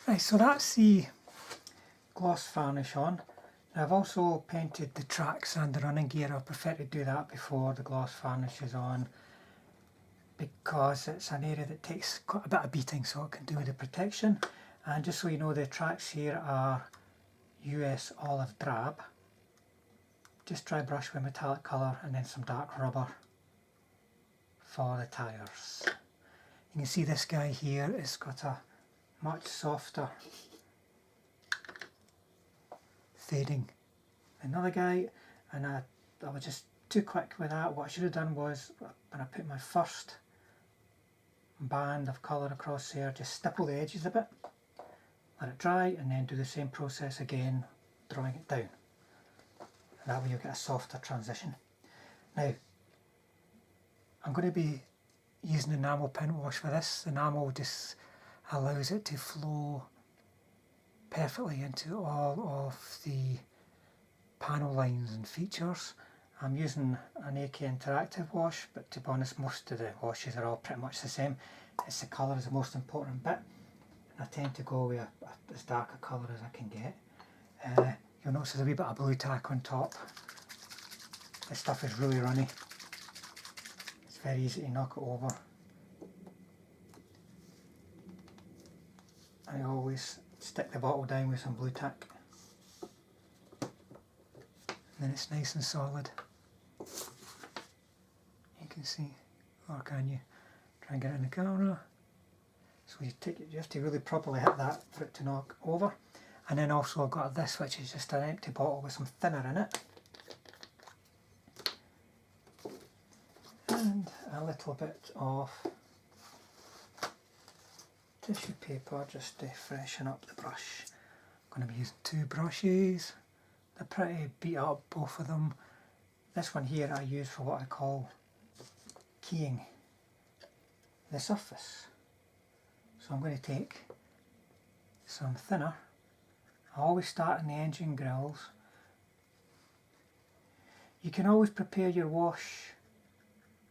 Right, so that's the gloss varnish on. Now I've also painted the tracks and the running gear. I prefer to do that before the gloss varnish is on, because it's an area that takes quite a bit of beating, so it can do with the protection. And just so you know, the tracks here are US olive drab. Just dry brush with metallic colour and then some dark rubber for the tyres. You can see this guy here has got a much softer fading than the other guy, and I was just too quick with that. What I should have done was, when I put my first band of colour across there, just stipple the edges a bit, let it dry, and then do the same process again, drawing it down. And that way you'll get a softer transition. Now, I'm going to be using enamel paint wash for this. The enamel just allows it to flow perfectly into all of the panel lines and features. I'm using an AK Interactive wash, but to be honest, most of the washes are all pretty much the same. It's the colour is the most important bit, and I tend to go with as dark a colour as I can get. You'll notice there's a wee bit of blue tack on top. This stuff is really runny. It's very easy to knock it over. I always stick the bottle down with some blue tack, and then it's nice and solid. You can see, or can you? Try and get it in the camera. So you have to really properly hit that for it to knock over. And then also I've got this, which is just an empty bottle with some thinner in it. And a little bit of tissue paper just to freshen up the brush. I'm going to be using two brushes. They're pretty beat up, both of them. This one here I use for what I call keying the surface. So I'm going to take some thinner. I always start in the engine grills. You can always prepare your wash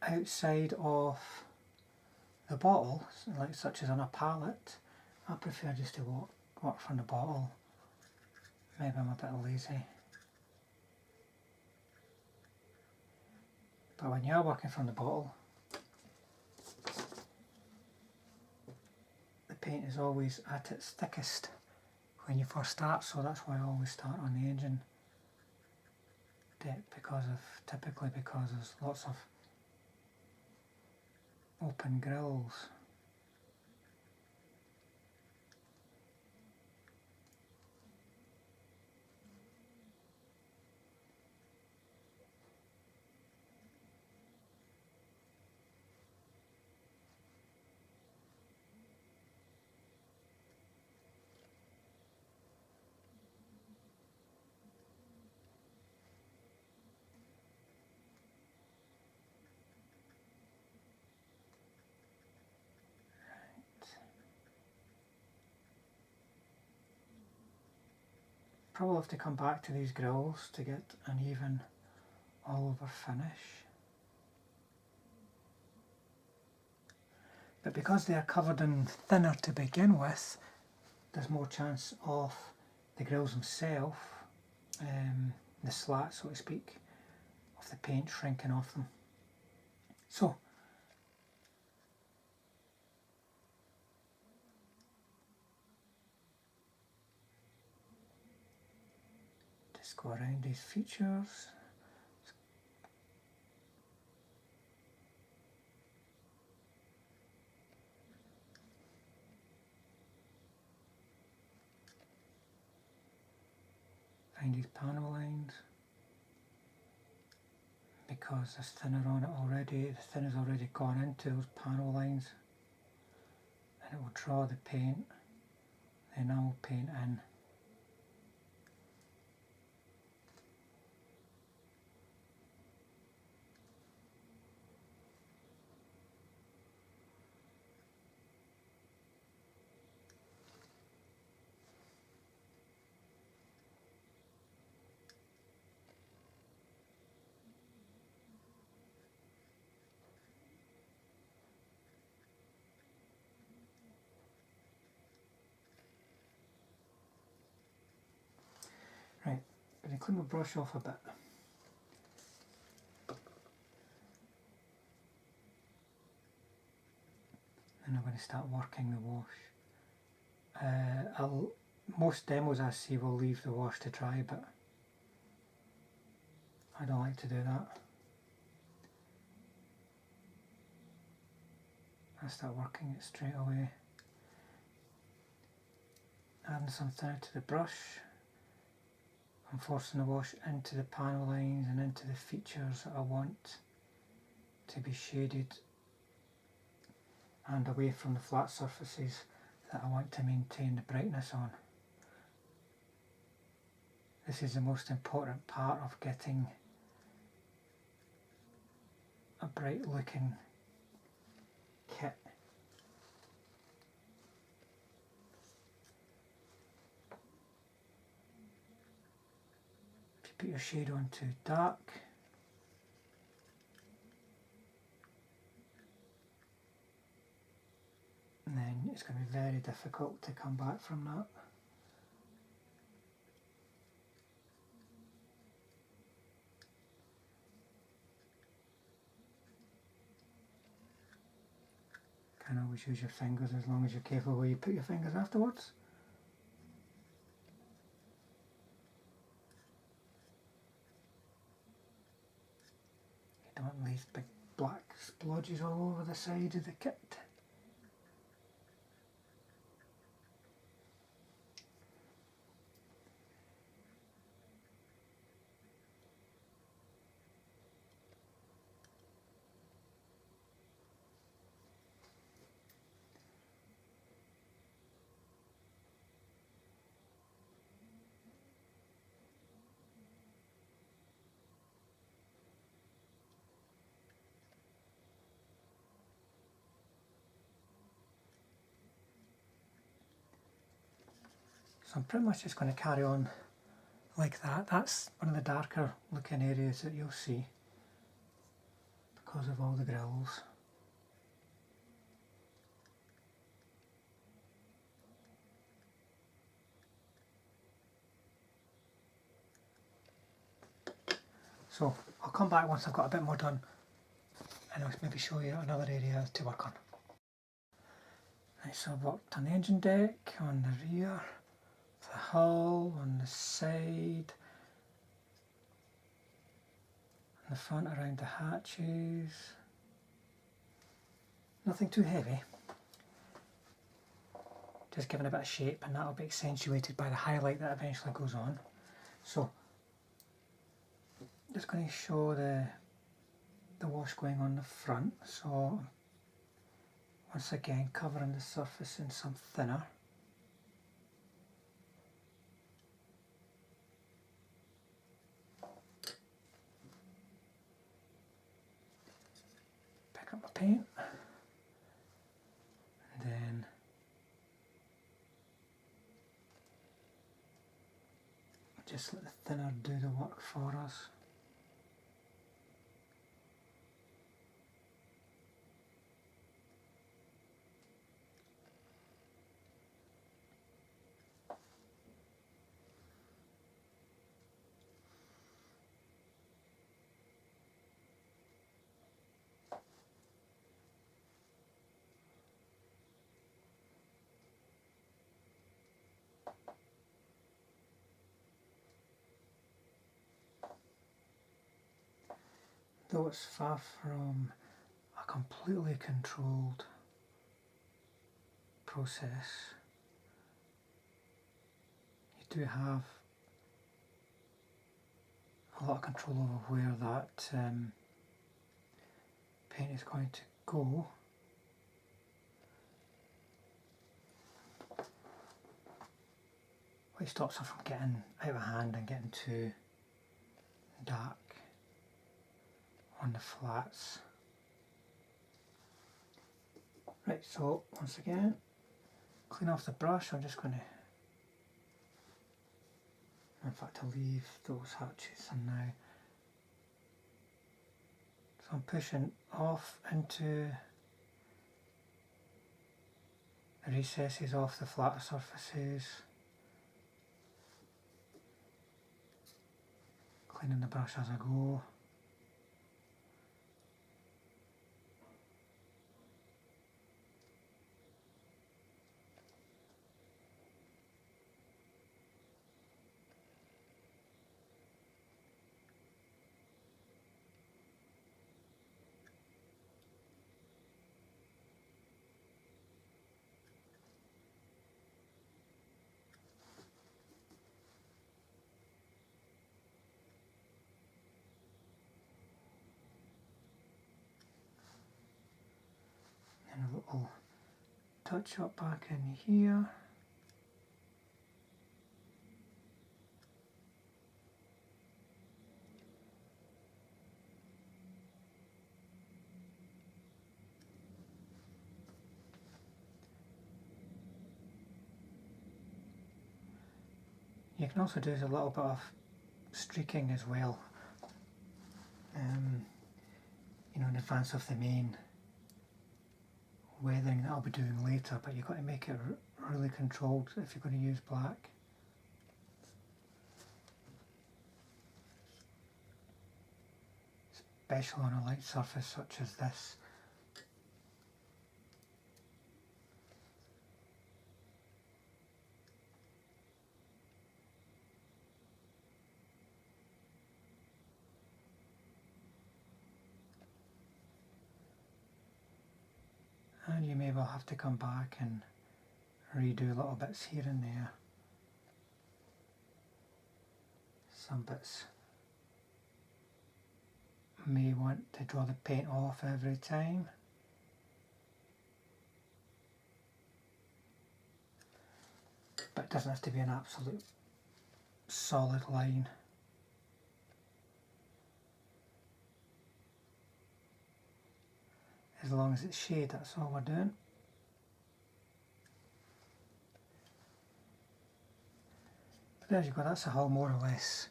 outside of the bottle, like such as on a palette. I prefer just to work from the bottle. Maybe I'm a bit lazy. But when you're working from the bottle, the paint is always at its thickest when you first start, so that's why I always start on the engine deck, typically because there's lots of open grills. Probably have to come back to these grills to get an even all over finish. But because they are covered in thinner to begin with, there's more chance of the grills themselves, the slat so to speak, of the paint shrinking off them. So, just go around these features. Find these panel lines. Because there's thinner on it already, the thinner's already gone into those panel lines, and it will draw the paint, the enamel paint in. clean my brush off a bit. And I'm going to start working the wash. Most demos I see will leave the wash to dry, but I don't like to do that. I start working it straight away. Adding some thinner to the brush. I'm forcing the wash into the panel lines and into the features that I want to be shaded, and away from the flat surfaces that I want to maintain the brightness on. This is the most important part of getting a bright looking kit. If you put your shade on too dark, then it's going to be very difficult to come back from that. You can always use your fingers as long as you're careful where you put your fingers afterwards. You don't want these big black splodges all over the side of the kit. So I'm pretty much just going to carry on like that. That's one of the darker looking areas that you'll see because of all the grills. So I'll come back once I've got a bit more done, and I'll maybe show you another area to work on. Right, so I've worked on the engine deck, on the rear, the hull, on the side, on the front around the hatches. Nothing too heavy, just giving a bit of shape, and that'll be accentuated by the highlight that eventually goes on. So just going to show the wash going on the front. So once again covering the surface in some thinner. Pick up my paint, and then just let the thinner do the work for us. Though it's far from a completely controlled process, you do have a lot of control over where that paint is going to go. What stops it from getting out of hand and getting too dark on the flats. Right, so once again, clean off the brush. I'm just going to, in fact, I'll leave those hatches and now. So I'm pushing off into the recesses off the flatter surfaces. cleaning the brush as I go. And a little touch up back in here. You can also do a little bit of streaking as well, you know, in advance of the main weathering that I'll be doing later, but you've got to make it really controlled if you're going to use black. Especially on a light surface such as this. And you may well have to come back and redo little bits here and there. Some bits may want to draw the paint off every time. But it doesn't have to be an absolute solid line. As long as it's shade, that's all we're doing. But there you go, that's the hull more or less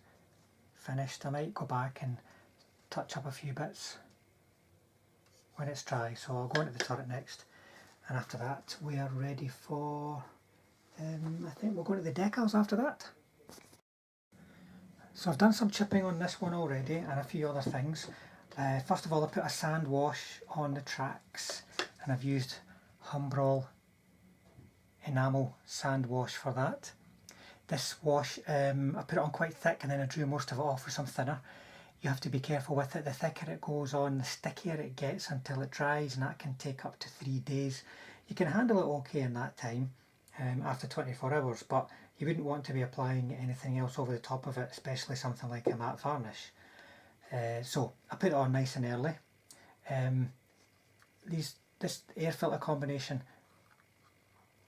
finished. I might go back and touch up a few bits when it's dry, so I'll go into the turret next, and after that we are ready for, I think we'll go to the decals after that. So I've done some chipping on this one already and a few other things. First of all, I put a sand wash on the tracks, and I've used Humbrol enamel sand wash for that. This wash, I put it on quite thick and then I drew most of it off with some thinner. You have to be careful with it. The thicker it goes on, the stickier it gets until it dries, and that can take up to 3 days. You can handle it okay in that time, after 24 hours, but you wouldn't want to be applying anything else over the top of it, especially something like a matte varnish. So I put it on nice and early. This air filter combination,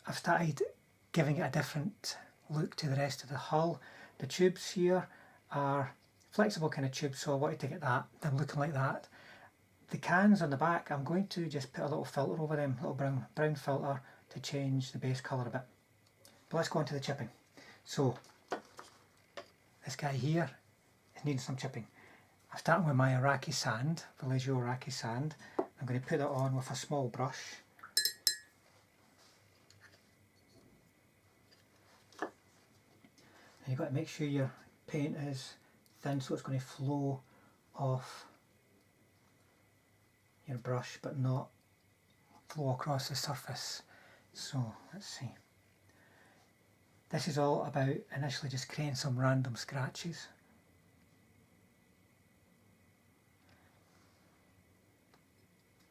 I've started giving it a different look to the rest of the hull. The tubes here are flexible kind of tubes, so I wanted to get them looking like that. The cans on the back, I'm going to just put a little filter over them, a little brown filter to change the base colour a bit. But let's go on to the chipping. So this guy here is needing some chipping. I'm starting with my Iraqi sand, Vallejo Iraqi sand. I'm going to put it on with a small brush. And you've got to make sure your paint is thin so it's going to flow off your brush but not flow across the surface. So let's see. This is all about initially just creating some random scratches.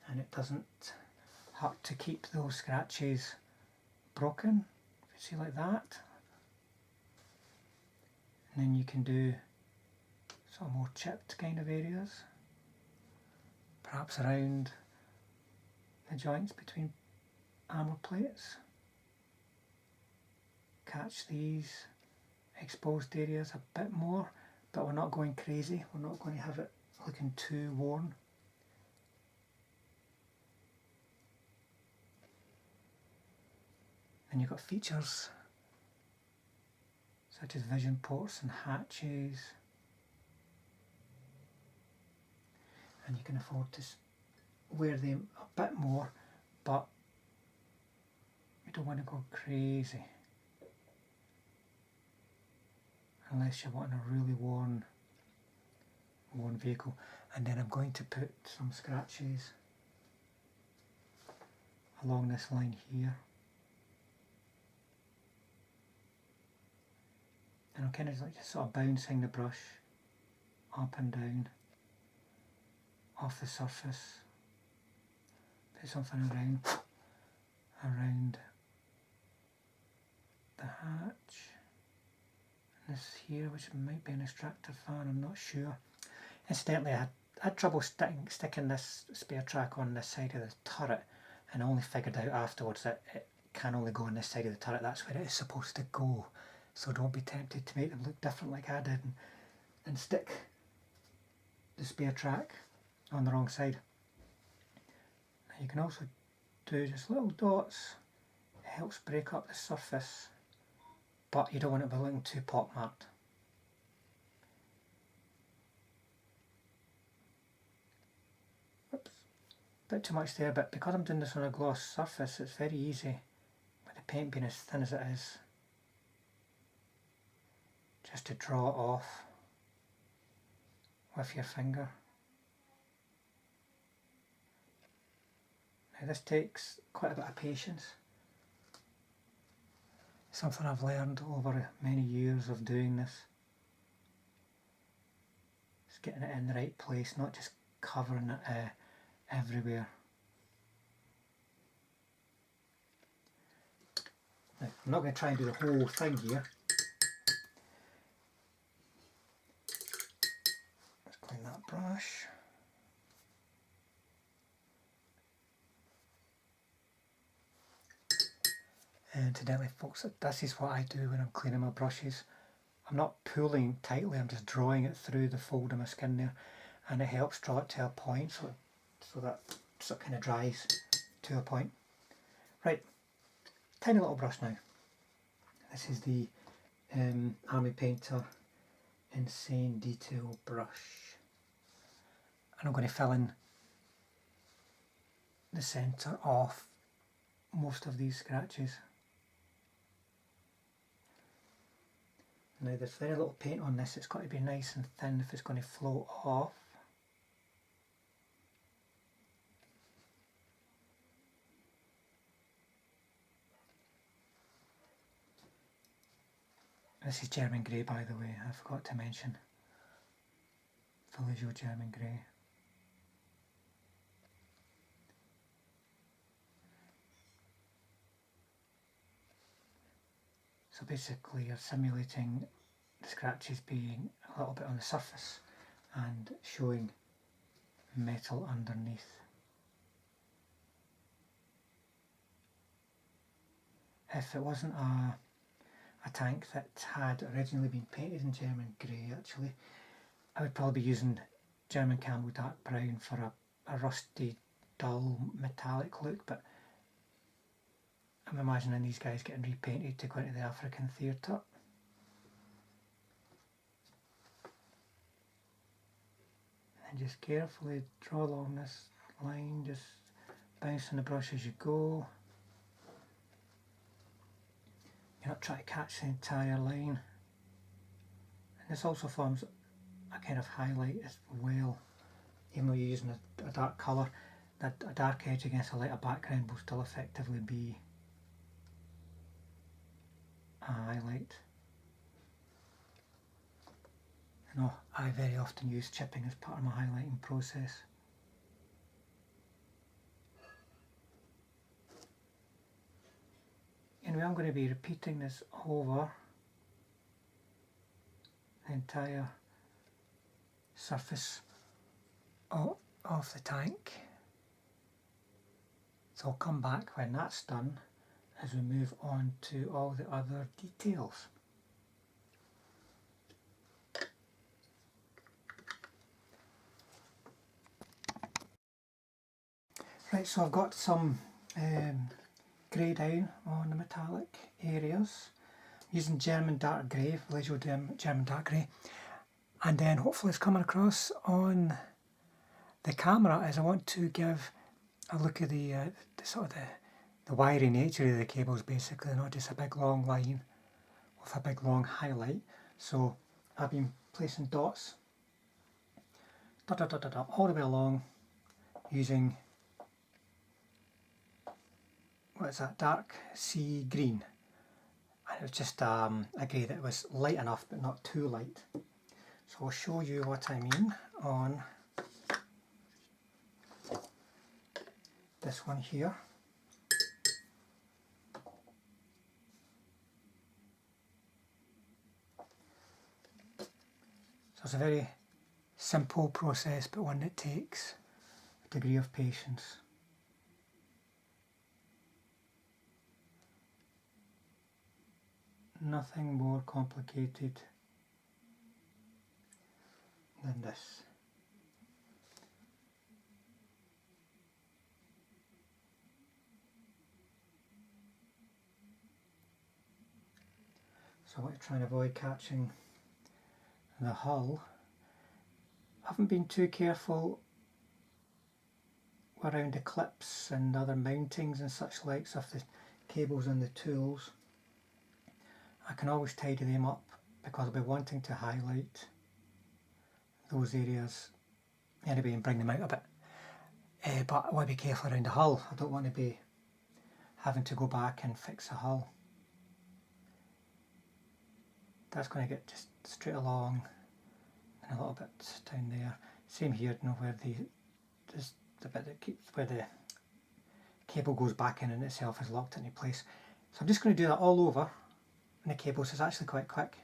And it doesn't hurt to keep those scratches broken, if you see like that. And then you can do some more chipped kind of areas, perhaps around the joints between armour plates. Catch these exposed areas a bit more, but we're not going crazy, we're not going to have it looking too worn. And you've got features such as vision ports and hatches, and you can afford to wear them a bit more, but you don't want to go crazy unless you want a really worn one vehicle. And then I'm going to put some scratches along this line here. And I'm kind of like just sort of bouncing the brush up and down off the surface. Put something around the hatch. And this here, which might be an extractor fan, I'm not sure. Incidentally, I had trouble sticking this spare track on this side of the turret, and I only figured out afterwards that it can only go on this side of the turret. That's where it is supposed to go. So don't be tempted to make them look different like I did and stick the spare track on the wrong side. Now you can also do just little dots. It helps break up the surface, but you don't want it to be looking too pockmarked. Oops, a bit too much there, but because I'm doing this on a gloss surface, it's very easy, with the paint being as thin as it is, just to draw it off with your finger. Now this takes quite a bit of patience. Something I've learned over many years of doing this. Just getting it in the right place, not just covering it everywhere. Now, I'm not going to try and do the whole thing here. Let's clean that brush. And incidentally, folks, this is what I do when I'm cleaning my brushes. I'm not pulling tightly, I'm just drawing it through the fold of my skin there, and it helps draw it to a point so that it kind of dries to a point. Right, tiny little brush now. This is the Army Painter Insane Detail brush, and I'm going to fill in the centre of most of these scratches. Now there's very little paint on this, it's got to be nice and thin if it's going to float off. This is German Grey, by the way, I forgot to mention. Vallejo German Grey. So basically you're simulating the scratches being a little bit on the surface and showing metal underneath. If it wasn't a tank that had originally been painted in German Grey, actually, I would probably be using German Camo Dark Brown for a rusty, dull, metallic look, but I'm imagining these guys getting repainted to go into the African theatre. And just carefully draw along this line, just bouncing the brush as you go. You're not trying to catch the entire line. And this also forms a kind of highlight as well. Even though you're using a dark colour, that a dark edge against a lighter background will still effectively be a highlight. I know I very often use chipping as part of my highlighting process. Anyway, I'm going to be repeating this over the entire surface of the tank. So I'll come back when that's done as we move on to all the other details. Right, so I've got some grey down on the metallic areas. I'm using German Dark Grey, Vallejo German Dark Grey, and then hopefully it's coming across on the camera as I want to give a look at the sort of the wiry nature of the cables, basically, not just a big long line with a big long highlight. So I've been placing dots all the way along using, what is that, dark sea green. And it was just a grey that was light enough but not too light. So I'll show you what I mean on this one here. So it's a very simple process, but one that takes a degree of patience. Nothing more complicated than this. So I want to try and avoid catching the hull. I haven't been too careful around the clips and other mountings and such likes of the cables and the tools. I can always tidy them up because I'll be wanting to highlight those areas anyway and bring them out a bit. But I want to be careful around the hull. I don't want to be having to go back and fix the hull. That's going to get just straight along and a little bit down there. Same here, you know, where there's the bit that keeps, where the cable goes back in and itself is locked into place. So I'm just going to do that all over, and the cables is actually quite quick.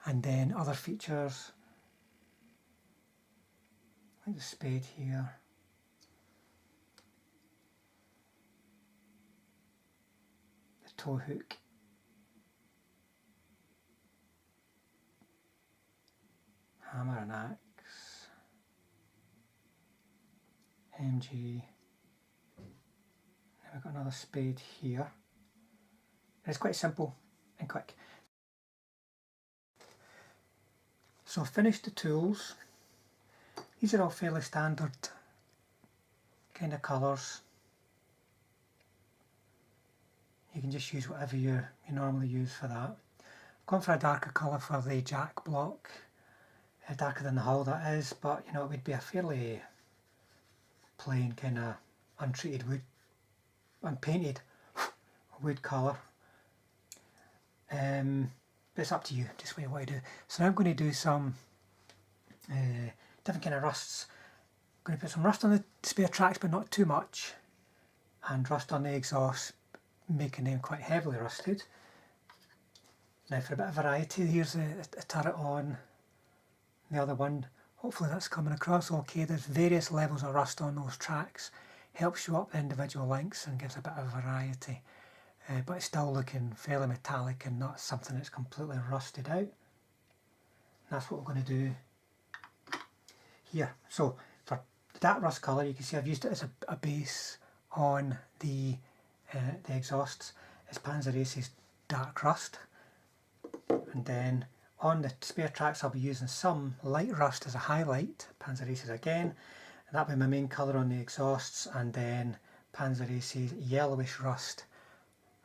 And then other features like the spade here, the tow hook, hammer and axe, MG. Then we've got another spade here. And it's quite simple and quick. So I've finished the tools. These are all fairly standard kind of colours. You can just use whatever you normally use for that. I've gone for a darker colour for the jack block, darker than the hull that is, but you know, it would be a fairly plain kind of untreated wood, unpainted wood colour. But it's up to you, just what you want to do. So now I'm going to do some different kind of rusts. I'm going to put some rust on the spare tracks, but not too much, and rust on the exhaust, making them quite heavily rusted. Now for a bit of variety, here's a turret on the other one. Hopefully that's coming across okay. There's various levels of rust on those tracks. Helps show up the individual links and gives a bit of variety. But it's still looking fairly metallic and not something that's completely rusted out. And that's what we're going to do here. So for that rust colour, you can see I've used it as a base on the exhausts. It's Panzer Ace's dark rust. And then on the spare tracks I'll be using some light rust as a highlight, Panzer Ace's again. And that'll be my main colour on the exhausts, and then Panzer Ace's yellowish rust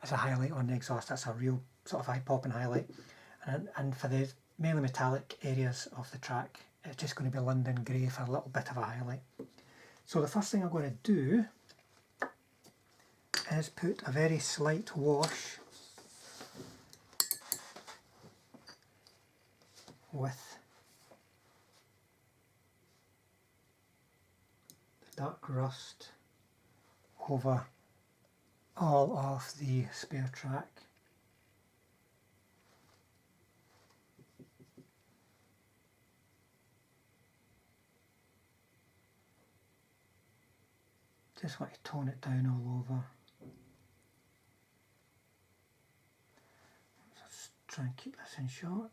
as a highlight on the exhaust. That's a real sort of eye-popping highlight. And for the mainly metallic areas of the track, it's just going to be London Grey for a little bit of a highlight. So the first thing I'm going to do is put a very slight wash with the dark rust over all of the spare track. Just want to tone it down all over. Let's try and keep this in shot.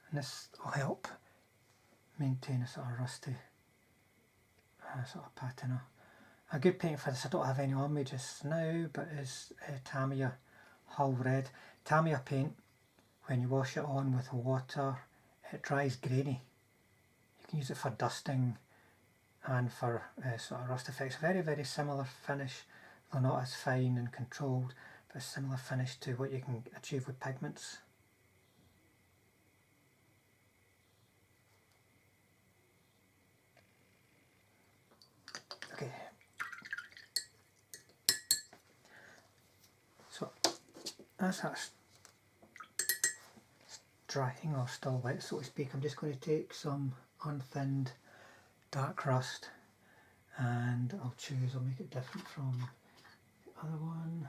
And this will help maintain a sort of rusty sort of patina. A good paint for this, I don't have any on me just now, but is Tamiya Hull Red. Tamiya paint, when you wash it on with water, it dries grainy. You can use it for dusting and for sort of rust effects. Very, very similar finish, though not as fine and controlled, but a similar finish to what you can achieve with pigments. Okay, so as that's drying or still wet, so to speak, I'm just going to take some unthinned dark rust and I'll make it different from the other one.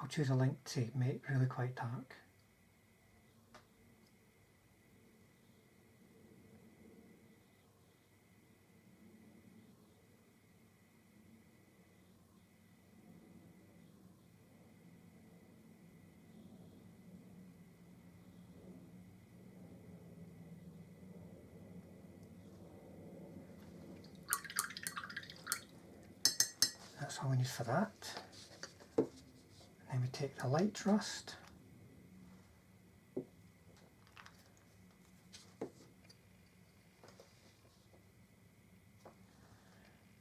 I'll choose a link to make really quite dark. That's all we need for that. Then we take the light rust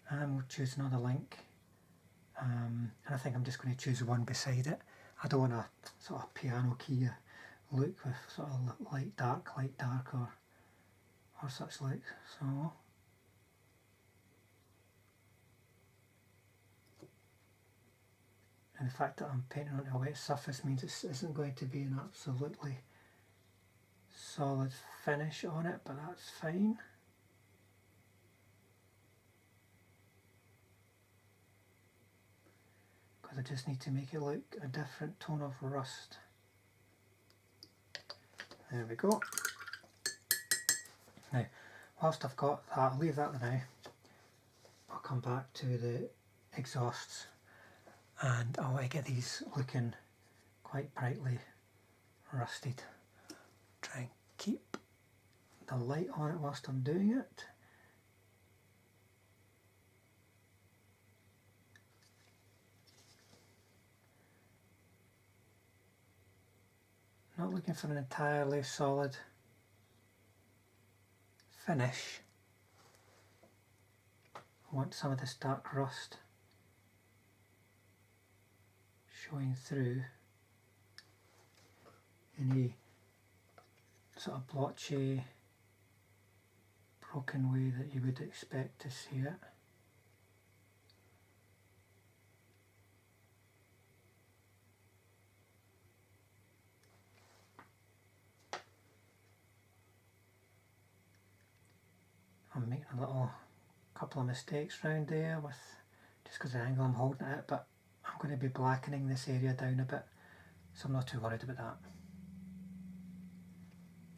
and we'll choose another link, and I think I'm just going to choose the one beside it. I don't want a sort of piano key look with sort of light dark or such like. So and the fact that I'm painting onto a wet surface means it isn't going to be an absolutely solid finish on it, but that's fine. Because I just need to make it look a different tone of rust. There we go. Now, whilst I've got that, I'll leave that now. I'll come back to the exhausts and I want to get these looking quite brightly rusted. Try and keep the light on it whilst I'm doing it. Not looking for an entirely solid finish. I want some of this dark rust showing through any sort of blotchy, broken way that you would expect to see it. I'm making a couple of mistakes around there with just because of the angle I'm holding it at, but I'm going to be blackening this area down a bit, so I'm not too worried about that.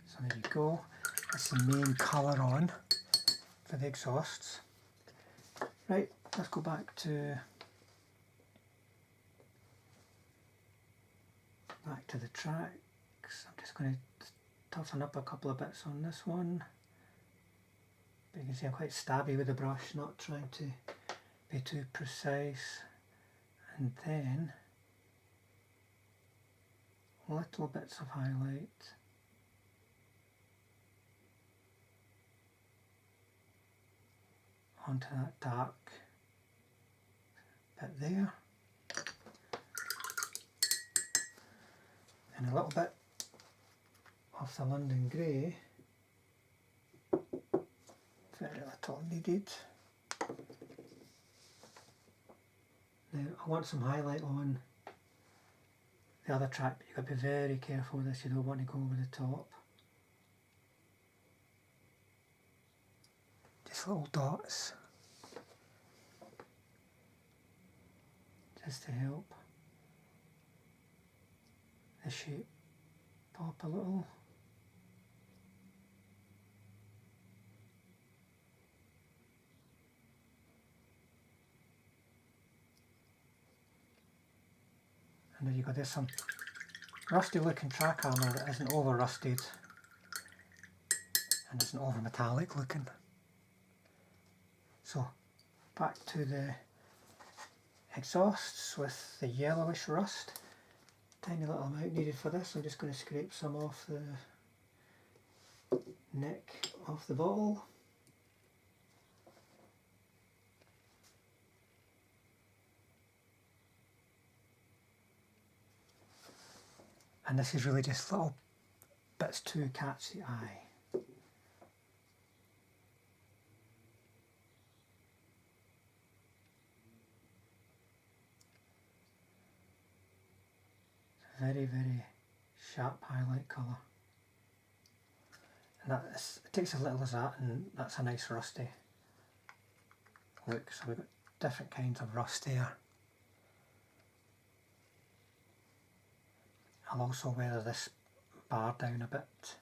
So there you go, that's the main colour on for the exhausts. Right, let's go back to the tracks. I'm just going to toughen up a couple of bits on this one. But you can see I'm quite stabby with the brush, not trying to be too precise. And then little bits of highlight onto that dark bit there. And a little bit of the London Grey. Very little needed. Now I want some highlight on the other track, but you've got to be very careful with this, you don't want to go over the top. Just little dots, just to help the shape pop a little. And there you go, there's some rusty looking track armour that isn't over rusted and isn't over metallic looking. So back to the exhausts with the yellowish rust. Tiny little amount needed for this. I'm just going to scrape some off the neck of the bottle. and this is really just little bits to catch the eye. Very, very sharp highlight colour. And it takes as little as that, and that's a nice rusty look. So we've got different kinds of rust there. I'll also weather this bar down a bit.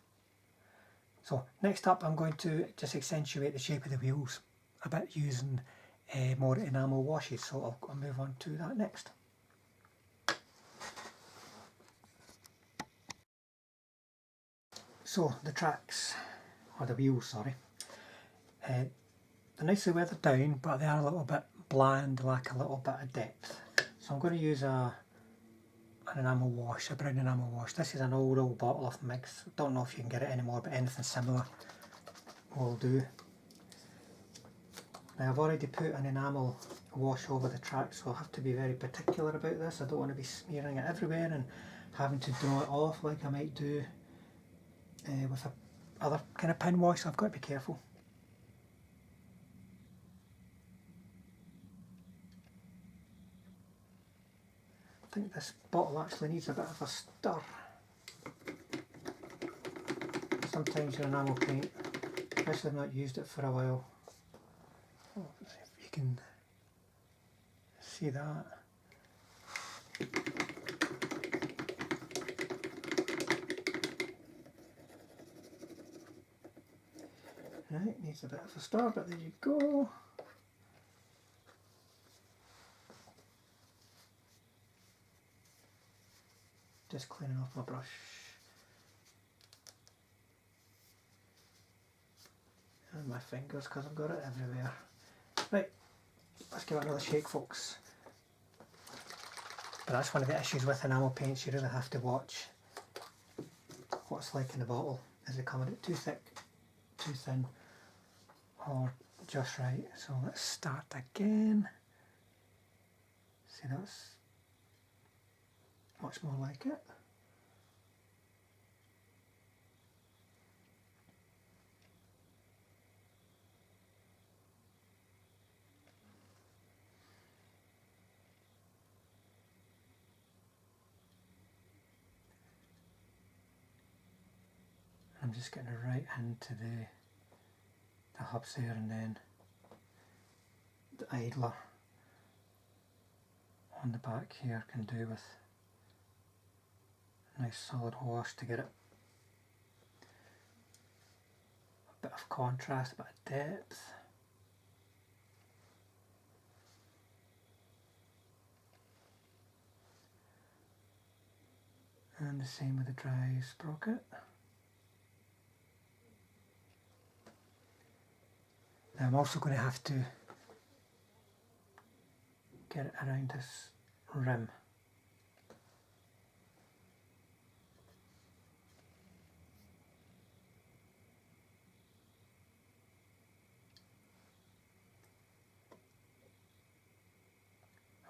So next up I'm going to just accentuate the shape of the wheels a bit using more enamel washes, so I'll move on to that next. So the tracks, or the wheels, sorry, they're nicely weathered down, but they are a little bit bland, lack a little bit of depth. So I'm going to use an enamel wash, a brown enamel wash. This is an old bottle of Mix. Don't know if you can get it anymore, but anything similar will do. Now I've already put an enamel wash over the track, so I'll have to be very particular about this. I don't want to be smearing it everywhere and having to draw it off like I might do with a other kind of pin wash, so I've got to be careful. I think this bottle actually needs a bit of a stir. Sometimes your enamel paint, especially if I've not used it for a while, if you can see that. Right, needs a bit of a stir, but there you go. Just cleaning off my brush. And my fingers, because I've got it everywhere. Right, let's give it another shake, folks. But that's one of the issues with enamel paints. You really have to watch what it's like in the bottle. Is it coming out too thick, too thin, or just right? So let's start again. See, that's much more like it. I'm just getting it right into the hubs there, and then the idler on the back here can do with a nice solid wash to get it a bit of contrast, a bit of depth. And the same with the dry sprocket. Now I'm also going to have to get it around this rim.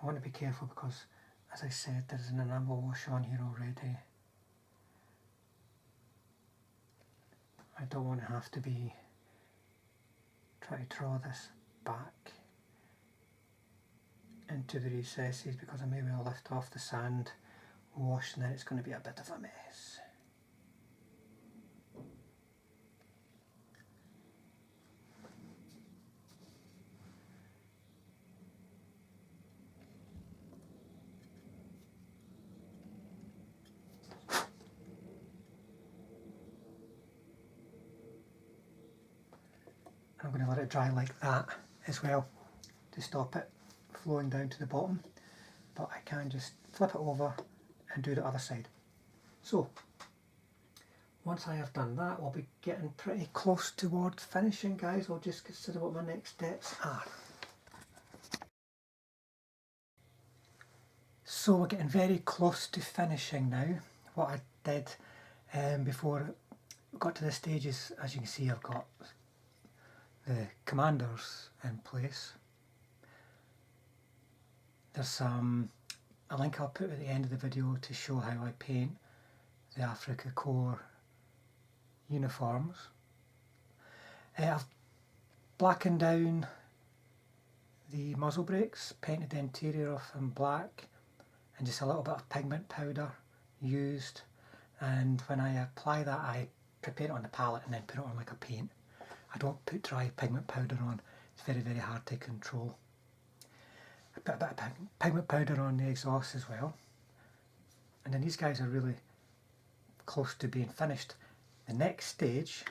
I want to be careful because, as I said, there's an enamel wash on here already. I don't want to have to be trying to draw this back into the recesses, because I may well lift off the sand wash and then it's going to be a bit of a mess. I'm going to let it dry like that as well to stop it flowing down to the bottom, but I can just flip it over and do the other side. So once I have done that, we'll be getting pretty close towards finishing, guys. I'll just consider what my next steps are. So we're getting very close to finishing now. What I did before I got to this stage is, as you can see, I've got the commanders in place. There's a link I'll put at the end of the video to show how I paint the Afrika Korps uniforms. I've blackened down the muzzle brakes, painted the interior of them black, and just a little bit of pigment powder used. And when I apply that, I prepare it on the palette and then put it on like a paint. I don't put dry pigment powder on, it's very, very hard to control. I put a bit of pigment powder on the exhaust as well. And then these guys are really close to being finished. The next stage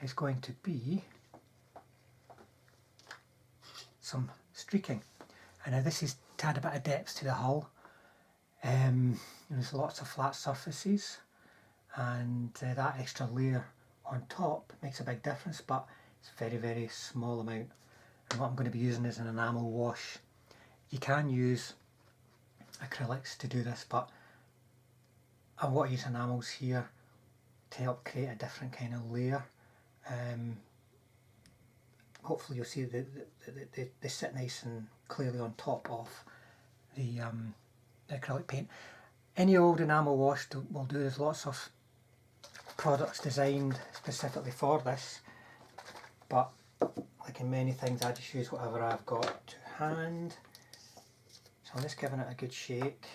is going to be some streaking. And now this is to add a bit of depth to the hull. There's lots of flat surfaces, and that extra layer on top makes a big difference, but it's a very, very small amount. And what I'm going to be using is an enamel wash. You can use acrylics to do this, but I want to use enamels here to help create a different kind of layer. Hopefully you'll see that they sit nice and clearly on top of the acrylic paint. Any old enamel wash will do. There's lots of products designed specifically for this, but like in many things I just use whatever I've got to hand. So I'm just giving it a good shake.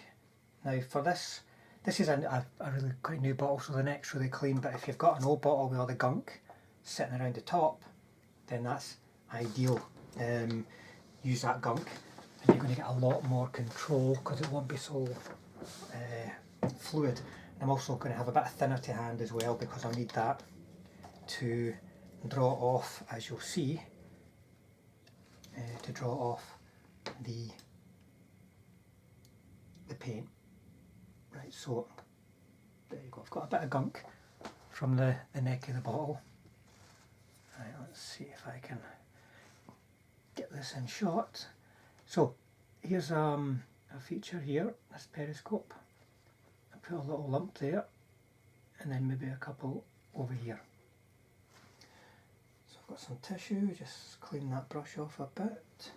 Now for this is a really quite new bottle, so the neck's really clean, but if you've got an old bottle with all the gunk sitting around the top, then that's ideal. Use that gunk and you're going to get a lot more control because it won't be so fluid. And I'm also going to have a bit thinner to hand as well because I'll need that to draw off, as you'll see, to draw off the paint. Right, so there you go. I've got a bit of gunk from the neck of the bottle. Right, let's see if I can get this in shot. So here's a feature here, this periscope. I put a little lump there and then maybe a couple over here. So I've got some tissue, just clean that brush off a bit.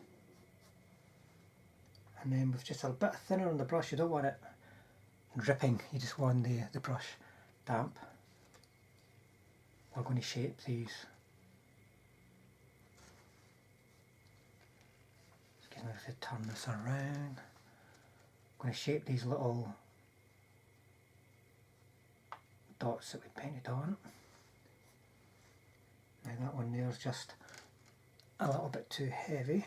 And then with just a bit thinner on the brush, you don't want it dripping, you just want the brush damp. We're going to shape these. Excuse me if I turn this around. I'm going to shape these little dots that we painted on. Now that one there is just a little bit too heavy.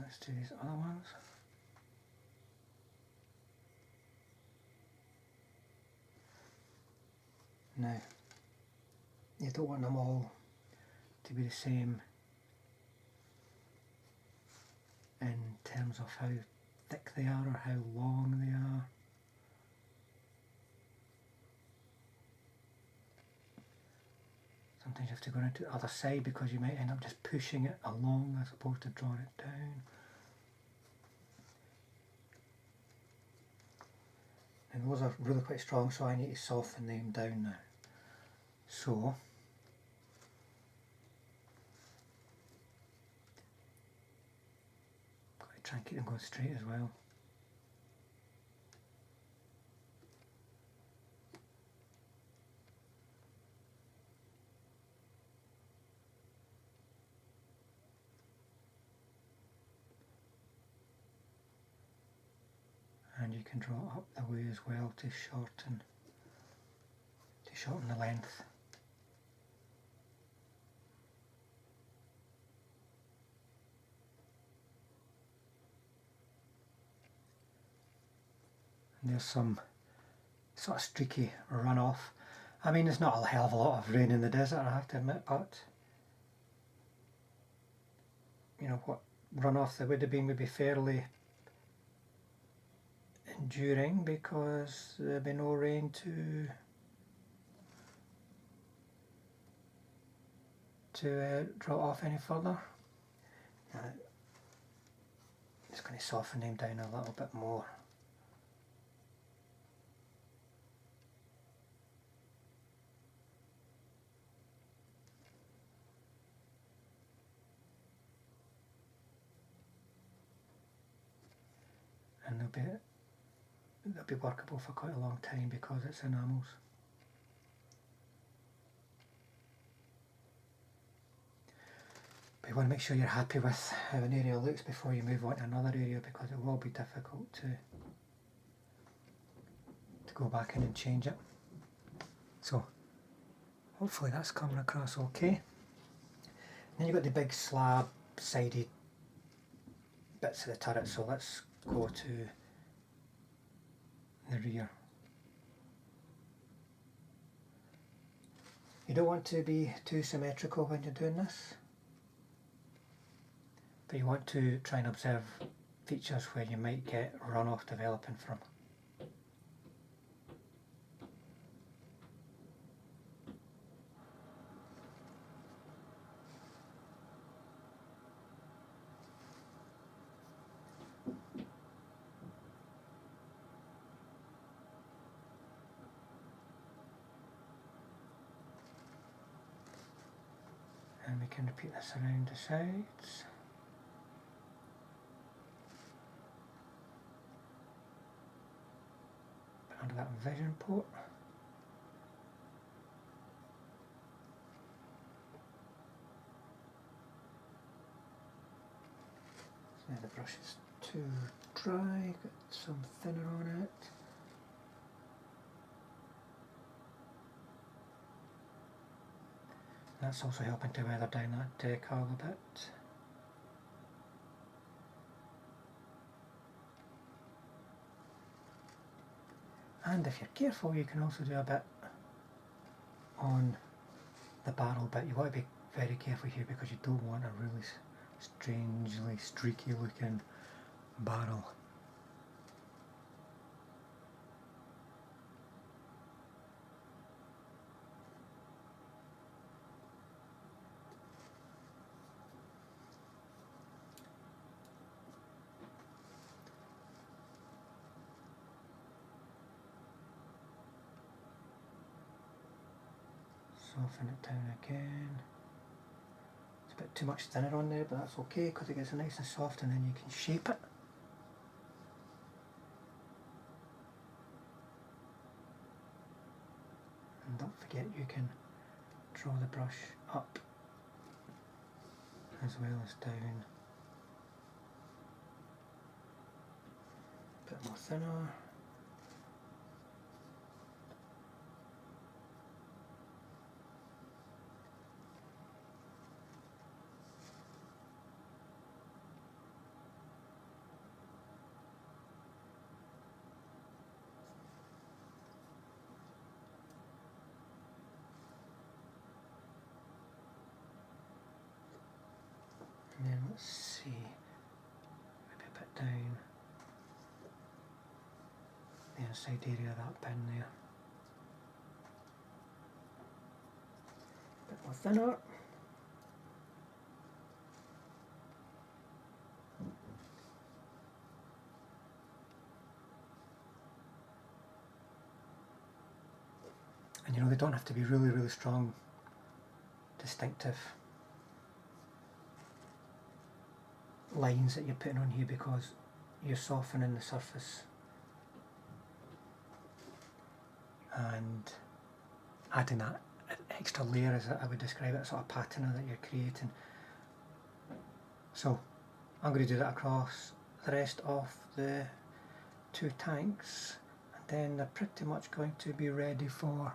Let's do these other ones. Now, you don't want them all to be the same in terms of how thick they are or how long they are. Sometimes you have to go into the other side because you might end up just pushing it along as opposed to drawing it down. And those are really quite strong, so I need to soften them down now. So got to try and keep them going straight as well. And you can draw it up the way as well to shorten the length. And there's some sort of streaky runoff. I mean, there's not a hell of a lot of rain in the desert, I have to admit, but you know what runoff there would have been would be fairly enduring because there'd be no rain to draw off any further. Now, just going to soften them down a little bit more. they'll be workable for quite a long time because it's enamels. But you want to make sure you're happy with how an area looks before you move on to another area, because it will be difficult to go back in and change it. So hopefully that's coming across okay. Then you've got the big slab sided bits of the turret, so let's go to the rear. You don't want to be too symmetrical when you're doing this, but you want to try and observe features where you might get runoff developing from. And we can repeat this around the sides. Put under that vision port. Now the brush is too dry, got some thinner on it. That's also helping to weather down that decal a bit. And if you're careful, you can also do a bit on the barrel bit. You want to be very careful here because you don't want a really strangely streaky looking barrel. Soften it down again. It's a bit too much thinner on there, but that's okay because it gets nice and soft and then you can shape it. And don't forget you can draw the brush up as well as down. A bit more thinner. And then let's see, maybe a bit down the inside area of that pin there. A bit more thinner. And you know, they don't have to be really, really strong, distinctive lines that you're putting on here because you're softening the surface and adding that extra layer, as I would describe it, sort of patina that you're creating. So I'm going to do that across the rest of the two tanks, and then they're pretty much going to be ready for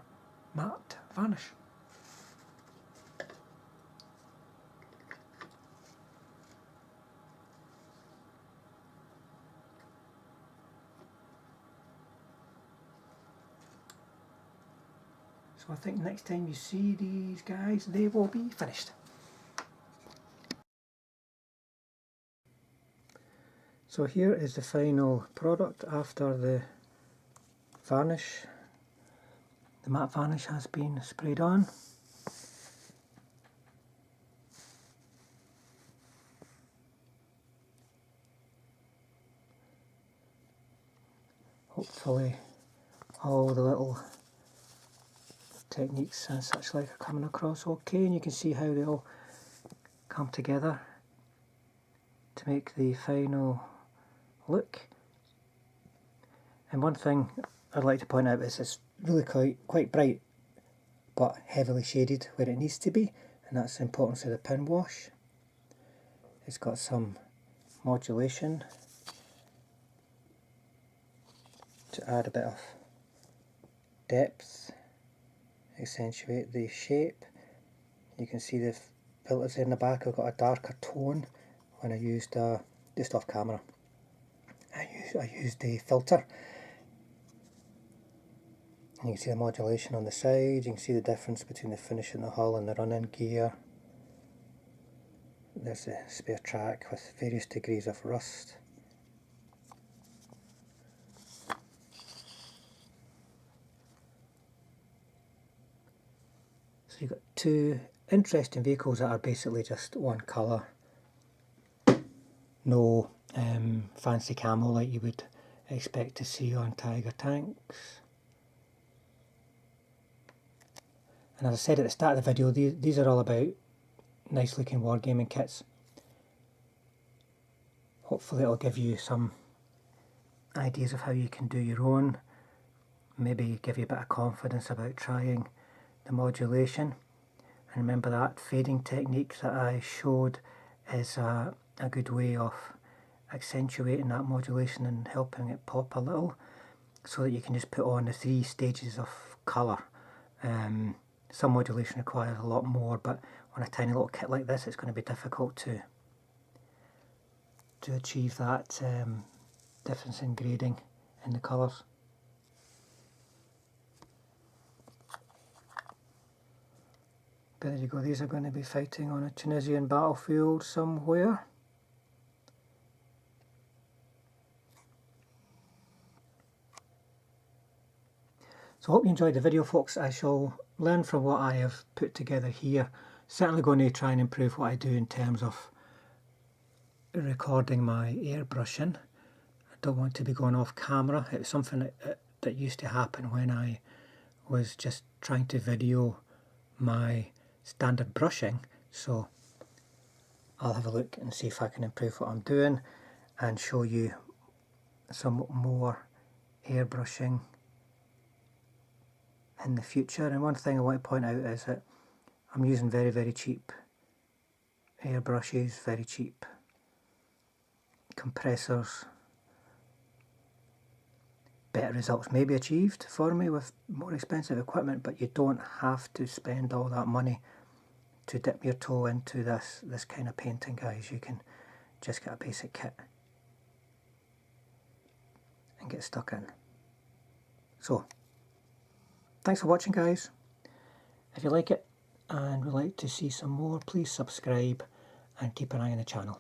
matte varnish. So I think next time you see these guys, they will be finished. So here is the final product after the varnish. The matte varnish has been sprayed on. Hopefully all the little techniques and such like are coming across okay, and you can see how they all come together to make the final look. And one thing I'd like to point out is it's really quite bright but heavily shaded where it needs to be, and that's the importance of the pin wash. It's got some modulation to add a bit of depth, accentuate the shape. You can see the filters there in the back. I've got a darker tone when I used just off camera. I used the filter. And you can see the modulation on the side. You can see the difference between the finish in the hull and the run-in gear. There's a spare track with various degrees of rust. So you've got two interesting vehicles that are basically just one colour. No fancy camo like you would expect to see on Tiger tanks. And as I said at the start of the video, these are all about nice looking wargaming kits. Hopefully it'll give you some ideas of how you can do your own, maybe give you a bit of confidence about trying the modulation. And remember that fading technique that I showed is a good way of accentuating that modulation and helping it pop a little, so that you can just put on the 3 stages of colour. Some modulation requires a lot more, but on a tiny little kit like this it's going to be difficult to achieve that difference in grading in the colours. But there you go, these are going to be fighting on a Tunisian battlefield somewhere. So I hope you enjoyed the video, folks. I shall learn from what I have put together here. Certainly going to try and improve what I do in terms of recording my airbrushing. I don't want to be going off camera. It was something that used to happen when I was just trying to video my standard brushing. So I'll have a look and see if I can improve what I'm doing and show you some more airbrushing in the future. And one thing I want to point out is that I'm using very, very cheap airbrushes, very cheap compressors. Better results may be achieved for me with more expensive equipment, but you don't have to spend all that money to dip your toe into this kind of painting, guys. You can just get a basic kit and get stuck in. So thanks for watching, guys. If you like it and would like to see some more, please subscribe and keep an eye on the channel.